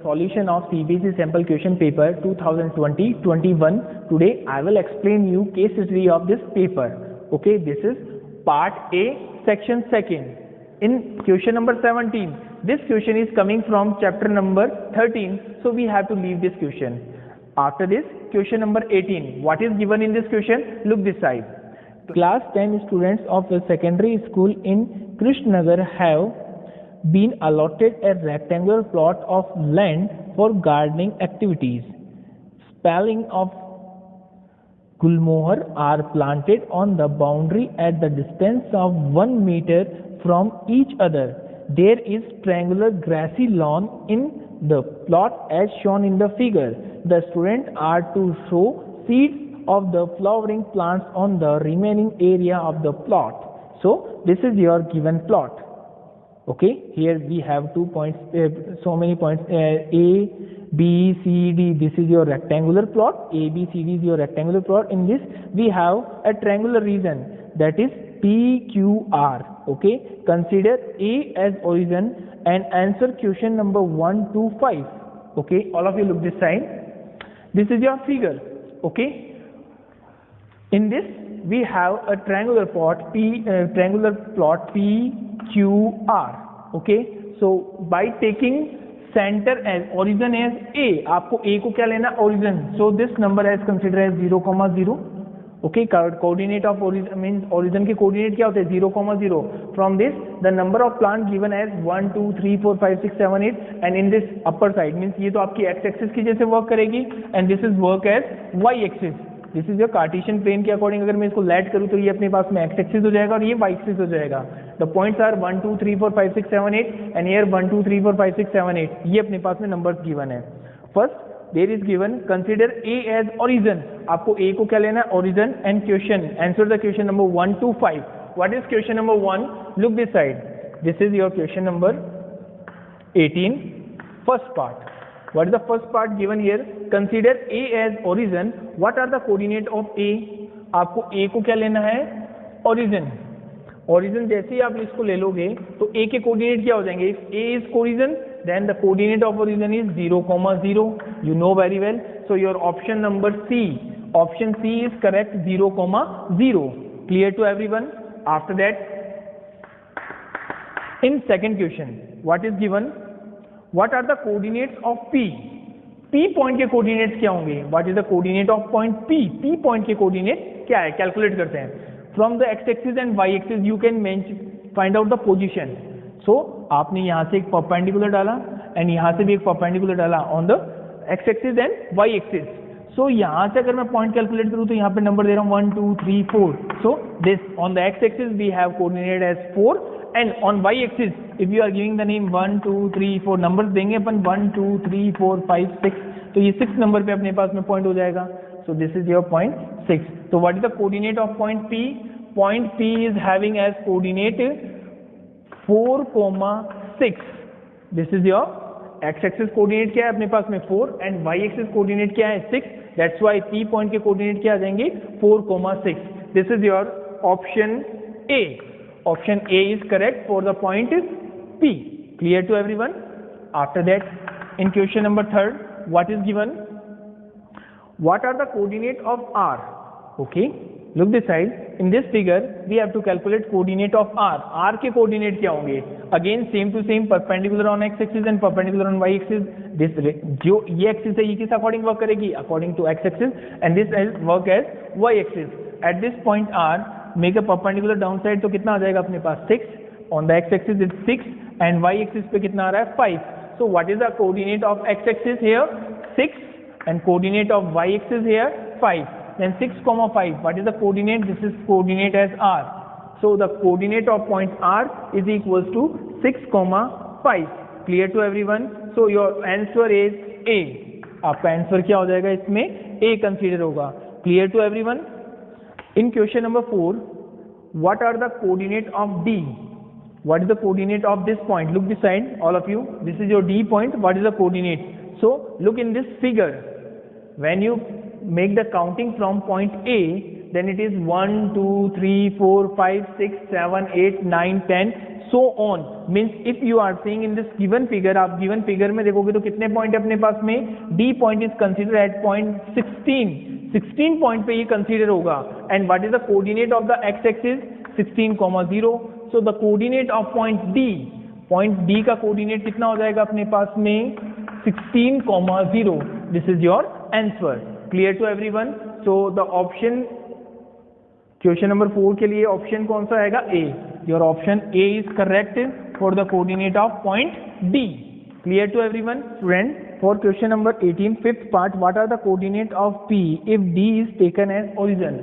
solution of CBSE sample question paper 2020-21. Today I will explain you case study of this paper. Okay, this is part A, section 2nd. In question number 17, this question is coming from chapter number 13, so we have to leave this question. After this, question number 18. What is given in this question? Look this side. Class 10 students of a secondary school in Krishnanagar have been allotted a rectangular plot of land for gardening activities. Spalling of gulmohar are planted on the boundary at the distance of 1 meter from each other. There is triangular grassy lawn in the plot as shown in the figure. The students are to sow seeds of the flowering plants on the remaining area of the plot. So this is your given plot. Okay, here we have 2 points, so many points, A, B, C, D. This is your rectangular plot. A, B, C, D is your rectangular plot. In this we have a triangular region, that is P, Q, R. Okay, consider A as origin and answer question number 1 to 5. Okay, all of you look this side. This is your figure. Okay, in this we have a triangular plot P, P, Q, R. Okay, so by taking center as origin as A, आपको A को क्या लेना? Origin. So this number as considered as 0, 0. Okay, coordinate of origin means origin के coordinate क्या होते हैं? 0, 0. From this the number of plant given as 1, 2, 3, 4, 5, 6, 7, 8 and in this upper side means ये तो आपकी x axis की जैसे work करेगी and this is work as y axis. This is your Cartesian plane के अकॉर्डिंग अगर मैं इसको लेट करूं तो ये अपने पास में एक्स एक्सिस हो जाएगा और ये वाई एक्सिस हो जाएगा. The points are 1 2 3 4 5 6 7 8 and here 1 2 3 4 5 6 7 8. ये अपने पास में नंबर्स गिवन है. First there is given consider A as origin. आपको ए को क्या लेना है? Origin. And question, answer the question number 1 to 5. What is question number 1? Look this side. This is your question number 18, first part. What is the first part given here? Consider A as origin. What are the coordinate of A? आपको A को क्या लेना है? Origin. Origin जैसे ही आप इसको ले लोगे तो A के coordinate क्या हो जाएंगे? If A is origin, then the coordinate of origin is 0, 0. You know very well. So your option number C. Option C is correct. 0, 0. Clear to everyone? After that, in second question, what is given? What are the coordinates of P? P point के coordinates क्या होंगे? What is the coordinate of point P? P point के coordinate क्या है? Calculate करते हैं. From the x axis and y axis you can find out the position. So आपने यहाँ से एक perpendicular डाला and यहाँ से भी एक perpendicular डाला on the x axis and y axis. So यहाँ से अगर मैं point calculate करूँ तो यहाँ पे number दे रहा हूँ 1 2 3 4. So this on the x axis we have coordinate as 4 and on y axis if you are giving the name 1 2 3 4 numbers देंगे अपन 1 2 3 4 5 6 तो ये 6 नंबर पे अपने पास में पॉइंट हो जाएगा. So this is your point 6. So what is the coordinate of point P? Point P is having as coordinate 4, 6. This is your x axis coordinate क्या है अपने पास में 4 and y axis coordinate क्या है 6. That's why P point के coordinate क्या आ जाएंगे 4, 6. This is your option A. Option A is correct for the point P. Clear to everyone? After that, in question number 3, what is given? What are the coordinate of R? Okay, look this side. In this figure, we have to calculate coordinate of R. R के coordinate क्या होंगे? Again, same to same, perpendicular on x axis and perpendicular on y axis. This जो ये axis है ये किस according work करेगी? According to x axis, and this work as y axis. At this point R, make a perpendicular downside तो कितना आ जाएगा अपने पास 6. On the x axis it's 6 and y axis पे कितना आ रहा है 5. So what is the coordinate of x axis here? 6 and coordinate of y axis here 5. Then 6, 5. What is the coordinate? This is coordinate as R. So the coordinate of point R is equals to 6, 5. Clear to everyone? So your answer is A. आपका answer क्या हो जाएगा इसमें? A consider होगा. Clear to everyone? In question number 4, what are the coordinate of D? What is the coordinate of this point? Look this side, all of you. This is your D point. What is the coordinate? So look in this figure. When you make the counting from point A, then it is 1, 2, 3, 4, 5, 6, 7, 8, 9, 10. so on. Means if you are seeing in this given figure, आप given figure में देखोगे तो कितने point है अपने पास में? D point is considered at point 16 point पे ये कंसीडर होगा. And what is the coordinate of the X axis? 16,0. So the coordinate of point D का कोऑर्डिनेट कितना हो जाएगा अपने पास में? 16,0. This is your answer. Clear to everyone? So the option question number 4 के लिए ऑप्शन कौन सा आएगा? A. Your option A is correct for the coordinate of point D. Clear to everyone? Student, for question number 18, fifth part, what are the coordinate of P if D is taken as origin?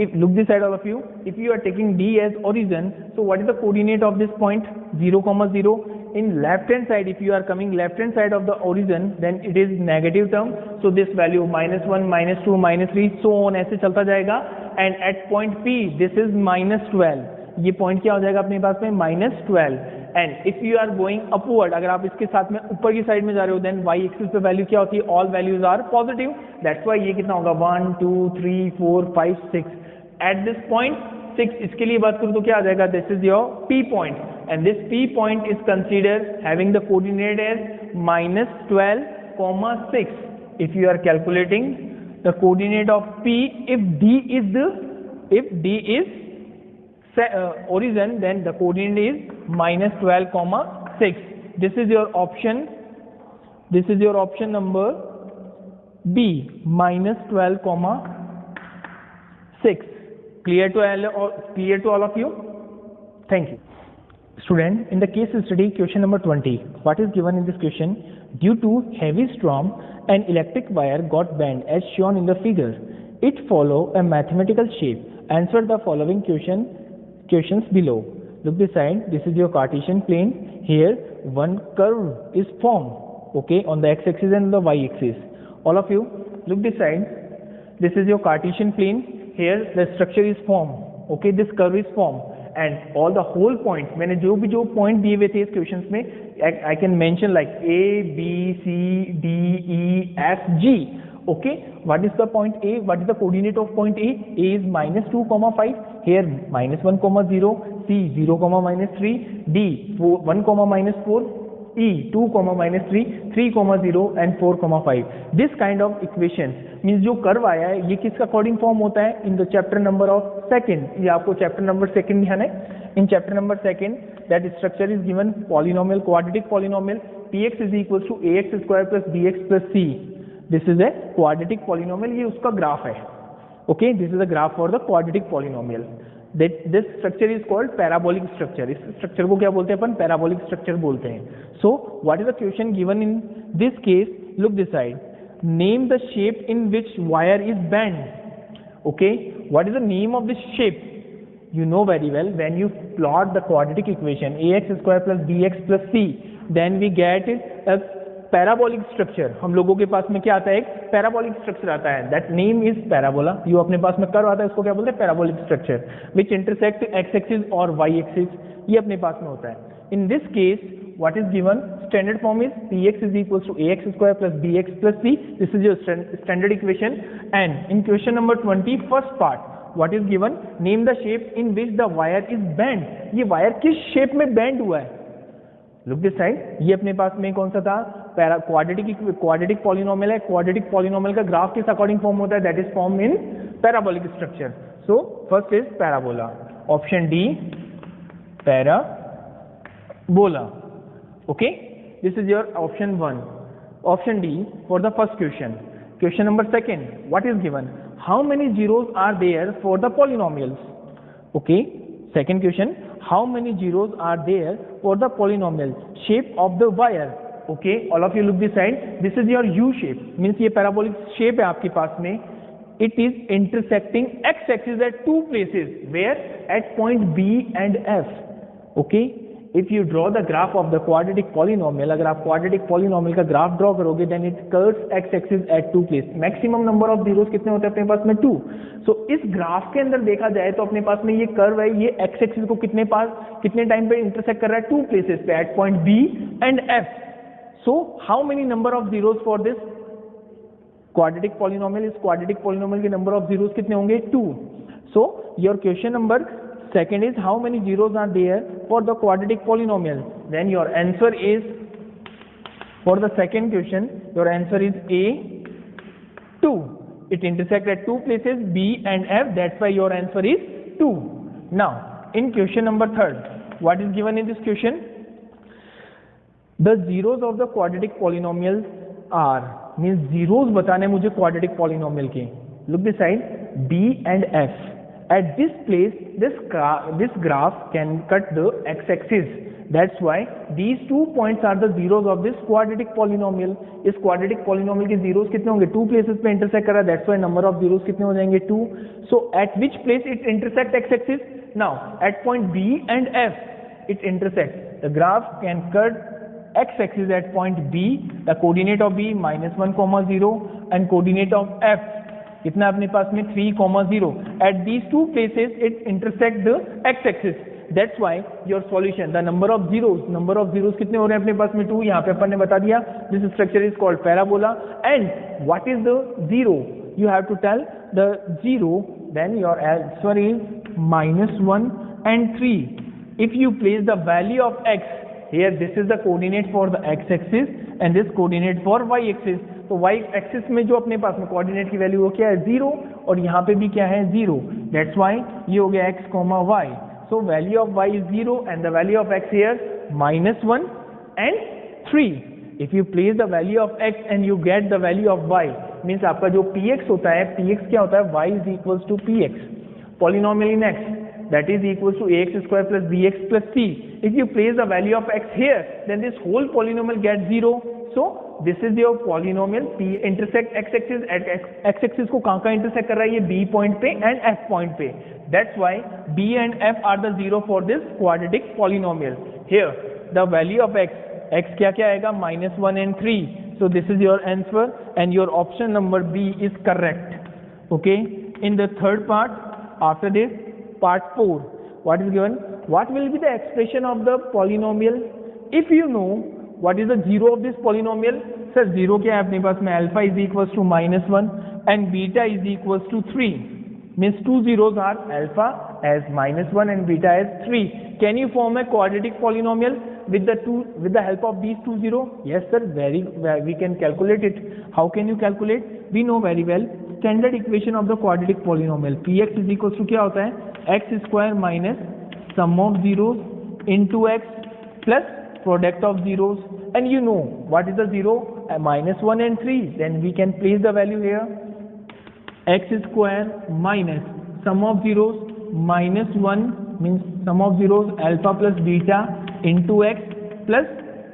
If look this side all of you, if you are taking D as origin, so what is the coordinate of this point? 0,0. In left hand side, if you are coming left hand side of the origin, then it is negative term, so this value -1, -2, -3 so on ऐसे चलता जाएगा. And at point P, this is -12. ये point क्या हो जाएगा अपने पास में? -12. And if you are going upward, अगर आप इसके साथ में ऊपर की साइड में जा रहे हो, देन वाई एक्सिस पे वैल्यू क्या होती है? All values are positive. That's why ये कितना होगा? 1 2 3 4 5 6. एट दिस पॉइंट 6, इसके लिए बात करूं तो क्या आ जाएगा? This is your P point, and this P point is consider having the coordinate as -12,6. If you are calculating the coordinate of P if D is origin, then the coordinate is -12,6. This is your option. This is your option number B, -12,6. Clear to all of you? Thank you. Student, in the case study question number 20, what is given in this question? Due to heavy storm, an electric wire got bent as shown in the figure. It follow a mathematical shape. Answer the following questions below. Look this side. This is your Cartesian plane. Here one curve is formed, okay, on the x-axis and the y-axis. All of you, look this side. This is your Cartesian plane. Here the structure is formed, okay, this curve is formed, and all the whole points, मैंने जो point दिए हुए थे इस questions में, I can mention like A, B, C, D, E, F, G. Okay, what is the point A? What is the coordinate of point A? A is -2,5. Here -1,0. C 0,-3. D 1,-4. E 2,-3. 3,0 and 4,5. This kind of equations means जो curve आया है ये किसका according form होता है? In the chapter number of second. ये आपको chapter number second ध्यान है. In chapter number second that structure is given polynomial, quadratic polynomial. Px is equals to ax² plus bx plus c. This is a quadratic polynomial. ये उसका graph है. Okay, this is a graph for the quadratic polynomial. This structure is called parabolic structure. इस structure को क्या बोलते हैं अपन? Parabolic structure बोलते हैं. So, what is the question given in this case? Look this side. Name the shape in which wire is bent. Okay, what is the name of this shape? You know very well, when you plot the quadratic equation ax² plus bx plus c, then we get a parabolic structure. हम लोगों के पास में क्या आता है? एक parabolic structure आता है. That name is parabola. जो अपने पास में कर्व आता है इसको क्या बोलते हैं? Parabolic structure which intersect x axis और वाई एक्सिस. ये अपने पास में होता है. In this case what is given? Standard form is px is equals to ax² plus bx plus c. This is your standard equation. And in question number 20 first part what is given? Name the shape in which the wire is bend. ये wire किस shape में bend हुआ है? Look this side. ये अपने पास में कौन सा था? क्वाड्रेटिक पॉलिनोमियल है. क्वाड्रेटिक पॉलिनोमियल का ग्राफ किस अकॉर्डिंग फॉर्म होता है? That is form in parabolic structure. So first is parabola. Option D parabola. Okay, this is your option 1. Option D for the first question. Question number second what is given? How many zeros are there for the polynomials? Okay, second question, how many zeros are there for the polynomial shape of the wire? Okay, all of you look this side. This is your U shape, means ये parabolic shape है आपके पास में. It is intersecting x axis at two places. Where? At point B and F. Okay, if you draw the graph of the quadratic polynomial, अगर आप quadratic polynomial का graph draw करोगे, then it curves x axis at two places. Maximum number of zeros कितने होते हैं अपने पास में? 2. So इस ग्राफ के अंदर देखा जाए तो अपने पास में ये कर्व है, ये x axis को कितने टाइम पे इंटरसेक्ट कर रहा है? 2 places पे, at point B and F. So how many number of zeros for this quadratic polynomial? इस quadratic polynomial के number of zeros कितने होंगे? 2. So your question number second is how many zeros are there for the quadratic polynomial, then your answer is, for the second question, your answer is A, 2. It intersects at two places, B and F, that's why your answer is 2. Now, in question number 3, what is given in this question? The zeros of the quadratic polynomials are, means zeros बताने मुझे quadratic polynomial के. Look this side, B and F. At this place, this graph can cut the x-axis. That's why these 2 points are the zeros of this quadratic polynomial. इस quadratic polynomial के zeros कितने होंगे? 2 places पे intersect कर रहा है. That's why number of zeros कितने हो जाएंगे? 2. So at which place it intersect x-axis? Now at point B and F, it intersects. The graph can cut x-axis at point B. The coordinate of B -1, 0 and coordinate of F कितना अपने पास में 3, 0. At these two places it intersect the x-axis. That's why your solution, the number of zeros कितने हो रहे हैं अपने पास में? 2. यहाँ पे अपन ने बता दिया. This structure is called parabola. And what is the zero? You have to tell the zero. Then your answer is -1 and 3. If you place the value of x here, this is the coordinate for the x-axis and this coordinate for y-axis. तो y-axis में जो अपने पास में coordinate की value वो क्या है? 0. और यहाँ पे भी क्या है? 0. That's why ये हो गया x, y. So value of y is 0 and the value of x here -1 and 3. If you place the value of x and you get the value of y, means आपका जो px होता है, px क्या होता है? Y is equals to px. Polynomial in x, that is equals to ax square plus bx plus c. If you place the value of x here, then this whole polynomial gets 0. So this is your polynomial. P intersect x-axis. At x-axis को कहाँ intersect कर रहा है? ये B point पे and F point पे. That's why B and F are the zero for this quadratic polynomial. Here the value of x क्या आएगा? -1 and 3. So this is your answer and your option number B is correct. Okay. In the third part, after this, part 4, what is given? What will be the expression of the polynomial? If you know what is the zero of this polynomial? Sir, zero क्या है अपने पास में? Alpha is equals to -1 and beta is equals to 3. Means two zeros are alpha as -1 and beta as 3. Can you form a quadratic polynomial with the help of these two zeros? Yes sir, we can calculate it. How can you calculate? We know very well standard equation of the quadratic polynomial. Px is equals to क्या होता है? x square minus sum of zeros into x plus product of zeros. And you know what is the zero? -1 and 3. Then we can place the value here. X square minus sum of zeros -1 means sum of zeros alpha plus beta into x plus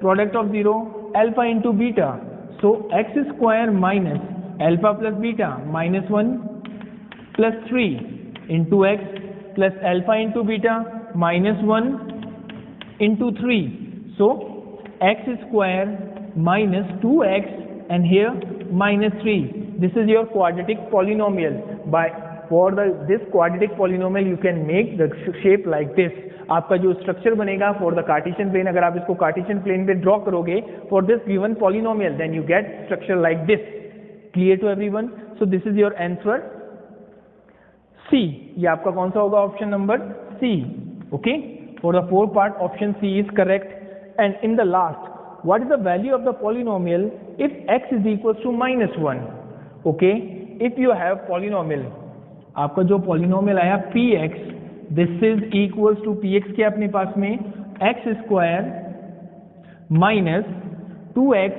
product of zero alpha into beta. So x square minus alpha plus beta -1 plus 3 into x plus alpha into beta -1 into 3. So x square minus 2x and here -3. This is your quadratic polynomial. For this quadratic polynomial you can make the shape like this. आपका जो structure बनेगा for the Cartesian plane, अगर आप इसको Cartesian plane पे draw करोगे for this given polynomial, then you get structure like this. Clear to everyone? So this is your answer C. ये आपका कौन सा होगा? Option number C. Okay. For the fourth part, option C is correct. And in the last, what is the value of the polynomial if x is equals to -1? Okay. If you have polynomial, आपका जो polynomial आया px, this is equals to px क्या अपने पास में? x square minus 2x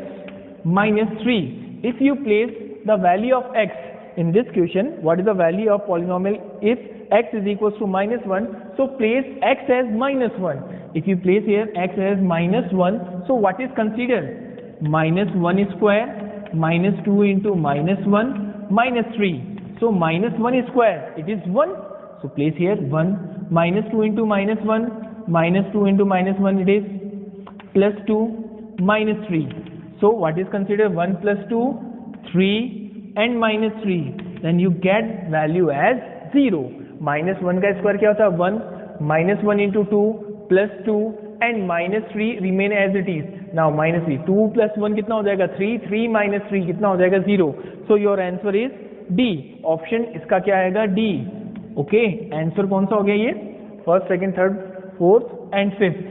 minus 3. If you place the value of x in this question, what is the value of polynomial if x is equals to -1? So place x as -1. If you place here x as -1, so what is considered? -1 square minus 2 into -1 minus 3. So -1 square, it is 1. So place here 1. -2 into -1 minus 2 into -1, it is plus 2 minus 3. So what is considered? 1 plus 2, 3 and -3. Then you get value as 0. -1 का square क्या होता है? 1. -1 into 2 plus 2 and -3 remain as it is. Now -3, 2 plus 1 कितना हो जाएगा? 3. 3 minus 3 कितना हो जाएगा? 0. So your answer is D. Option इसका क्या आएगा? D. ओके. आंसर कौन सा हो गया ये? First, second, third, fourth, and 5th.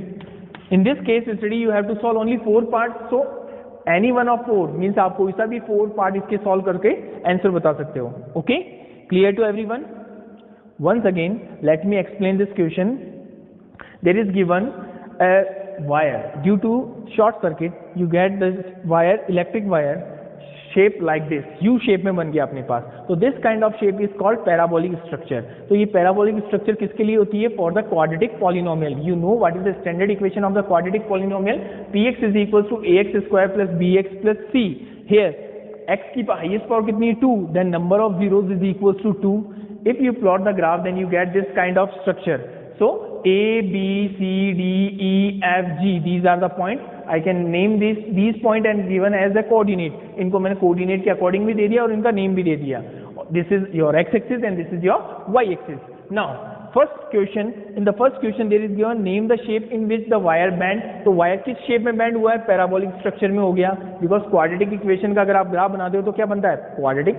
In this case study you have to solve only 4 parts, so any one of 4 means आप कोई सा भी 4 पार्ट इसके सॉल्व करके आंसर बता सकते हो. Okay, clear to everyone? Once again let me explain this question. There is given a wire, due to short circuit you get this wire, electric wire shape like this, U shape में बन गया अपने पास. तो this kind of shape is called parabolic structure. तो ये parabolic structure किसके लिए होती है? For the quadratic polynomial. You know what is the standard equation of the quadratic polynomial? Px is equals to ax square plus bx plus c. Here x की highest power कितनी है? 2. Then number of zeros is equals to 2. If you plot the graph then you get this kind of structure. So A, B, C, D, E, F, G, these are the points. I can name these point and given as the coordinate. इनको मैंने coordinate के according भी दे दिया और इनका name भी दे दिया. This is your x-axis and this is your y-axis. Now first question, in the first question there is given name the shape in which the wire bend. तो wire किस shape में bend हुआ है? Parabolic structure में हो गया. Because quadratic equation का अगर आप ग्राफ बनाते हो तो क्या बनता है? Quadratic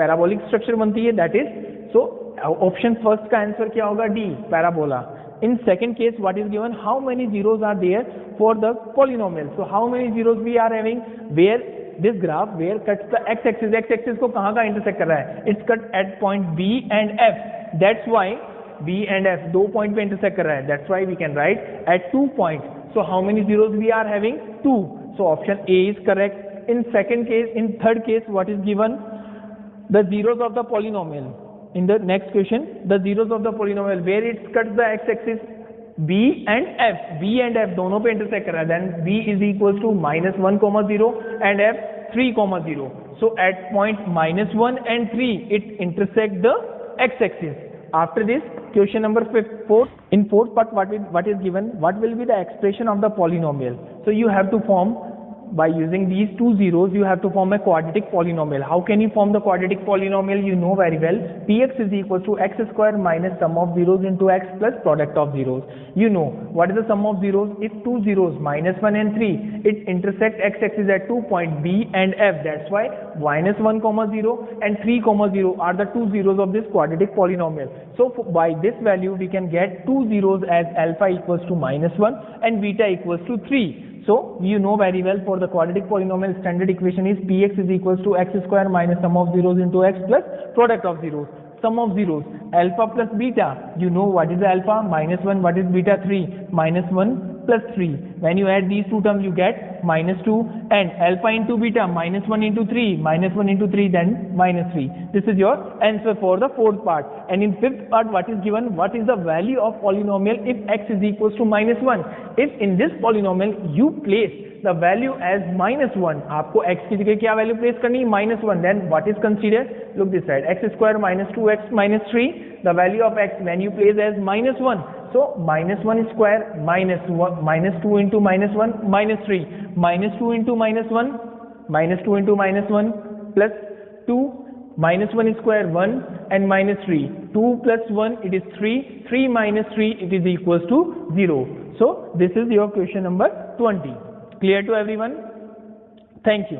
parabolic structure बनती है. That is, so option first का आंसर क्या होगा? D, parabola. In second case what is given? How many zeros are there for the polynomial. So how many zeros we are having? Where this graph where cuts the X axis. X axis को कहाँ का intersect कर रहा है? It's cut at point B and F. That's why B and F 2 point पे intersect कर रहा है. That's why we can write at 2 point. So how many zeros we are having? 2. So option A is correct. In second case, in third case what is given? The zeros of the polynomial. In the next question, the zeros of the polynomial where it cuts the x-axis b and f. b and f दोनों पे intersect कर रहा है. Then b is equals to -1, 0 and f 3, 0. So at point -1 and 3 it intersect the x-axis. After this question number 4. In fourth part what is given? What will be the expression of the polynomial? So you have to form, by using these 2 zeros you have to form a quadratic polynomial. How can you form the quadratic polynomial? You know very well. Px is equal to x square minus sum of zeros into x plus product of zeros. You know what is the sum of zeros? If 2 zeros -1 and 3 it intersect x axis at 2 point b and f. That's why -1, 0 and 3, 0 are the 2 zeros of this quadratic polynomial. So by this value we can get 2 zeros as alpha equals to -1 and beta equals to 3. So you know very well for the quadratic polynomial standard equation is Px is equals to x square minus sum of zeros into x plus product of zeros. Sum of zeros, alpha plus beta. You know what is alpha? -1. What is beta? 3. -1 plus 3. When you add these two terms you get -2 and alpha into beta -1 into 3. -1 into 3 then -3. This is your answer for the fourth part. And in fifth part what is given? What is the value of polynomial if x is equals to -1? If in this polynomial you place the value as -1, आपको x की जगह क्या value place करनी है? -1. Then what is considered? Look this side, x square minus 2x minus 3. The value of x when you place as -1. So -1 square -1 -2 into -1 -3. -2 into -1 -2 into -1 plus 2. -1 square 1 and -3. 2 plus 1 it is 3. 3 minus 3 it is equals to 0. So this is your question number 20. Clear to everyone? Thank you.